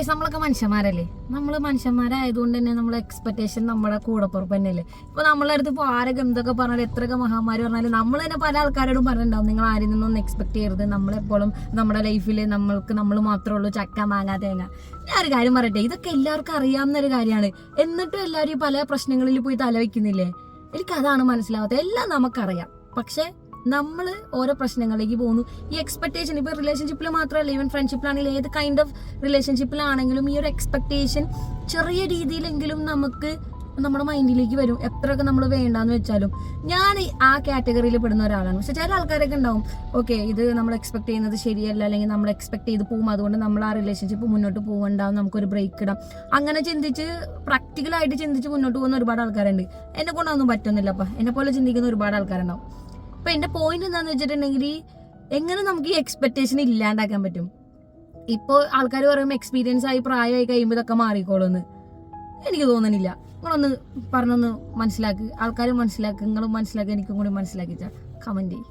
Guys നമ്മളൊക്കെ മനുഷ്യന്മാരല്ലേ, നമ്മൾ മനുഷ്യന്മാരായതുകൊണ്ട് തന്നെ നമ്മളെ എക്സ്പെക്ടേഷൻ നമ്മുടെ കൂടപ്പുറപ്പ് തന്നെയല്ലേ. ഇപ്പൊ നമ്മളെ അടുത്ത് ഇപ്പോൾ ആരൊക്കെ എന്തൊക്കെ പറഞ്ഞാലും എത്രയൊക്കെ മഹാമാരി പറഞ്ഞാലും നമ്മൾ തന്നെ പല ആൾക്കാരോടും പറഞ്ഞിട്ടുണ്ടാവും നിങ്ങൾ ആരിൽ നിന്നൊന്നും എക്സ്പെക്ട് ചെയ്യരുത്, നമ്മളെപ്പോഴും നമ്മുടെ ലൈഫിൽ നമ്മൾ മാത്രമേ ഉള്ളൂ ചക്ക മാങ്ങ തേങ്ങ. ഞാൻ ഒരു കാര്യം പറയട്ടെ, ഇതൊക്കെ എല്ലാവർക്കും അറിയാവുന്ന ഒരു കാര്യമാണ്. എന്നിട്ടും എല്ലാവരും പല പ്രശ്നങ്ങളിൽ പോയി തലവെക്കുന്നില്ലേ? എനിക്കതാണ് മനസ്സിലാവാത്തത്. എല്ലാം നമുക്കറിയാം, പക്ഷെ നമ്മൾ ഓരോ പ്രശ്നങ്ങളിലേക്ക് പോകുന്നു. ഈ എക്സ്പെക്ടേഷൻ ഇപ്പൊ റിലേഷൻഷിപ്പിൽ മാത്രമല്ല, ഈവൻ ഫ്രണ്ട്ഷിപ്പിലാണെങ്കിലും ഏത് കൈൻഡ് ഓഫ് റിലേഷൻഷിപ്പിലാണെങ്കിലും ഈ ഒരു എക്സ്പെക്ടേഷൻ ചെറിയ രീതിയിലെങ്കിലും നമുക്ക് നമ്മുടെ മൈൻഡിലേക്ക് വരും. എത്രയൊക്കെ നമ്മൾ വേണ്ടാന്ന് വെച്ചാലും. ഞാൻ ആ കാറ്റഗറിയിൽ പെടുന്ന ഒരാളാണ്. പക്ഷെ ചില ആൾക്കാരൊക്കെ ഉണ്ടാവും, ഓക്കെ ഇത് നമ്മൾ എക്സ്പെക്ട് ചെയ്യുന്നത് ശരിയല്ല, അല്ലെങ്കിൽ നമ്മൾ എക്സ്പെക്ട് ചെയ്ത് പോകും, അതുകൊണ്ട് നമ്മൾ ആ റിലേഷൻഷിപ്പ് മുന്നോട്ട് പോകണ്ടാവും, നമുക്കൊരു ബ്രേക്ക് ഇടാം. അങ്ങനെ ചിന്തിച്ച് പ്രാക്ടിക്കലായിട്ട് ചിന്തിച്ച് മുന്നോട്ട് പോകുന്ന ഒരുപാട് ആൾക്കാരുണ്ട്. എന്നെ കൊണ്ടൊന്നും പറ്റുന്നില്ലപ്പ, എന്നെ പോലെ ചിന്തിക്കുന്ന ഒരുപാട് ആൾക്കാരുണ്ടാവും. അപ്പൊ എന്റെ പോയിന്റ് എന്താന്ന് വെച്ചിട്ടുണ്ടെങ്കിൽ, എങ്ങനെ നമുക്ക് ഈ എക്സ്പെക്ടേഷൻ ഇല്ലാണ്ടാക്കാൻ പറ്റും? ഇപ്പോൾ ആൾക്കാർ പറയുമ്പോൾ എക്സ്പീരിയൻസ് ആയി പ്രായമായി കഴിയുമ്പോൾ ഇതൊക്കെ മാറിക്കോളൂന്ന് എനിക്ക് തോന്നുന്നില്ല. നിങ്ങളൊന്ന് പറഞ്ഞൊന്ന് മനസ്സിലാക്ക്, ആൾക്കാരും മനസ്സിലാക്കുക, നിങ്ങളും മനസ്സിലാക്കുക, എനിക്കും കൂടി മനസ്സിലാക്കിച്ചാൽ കമന്റ് ചെയ്യും.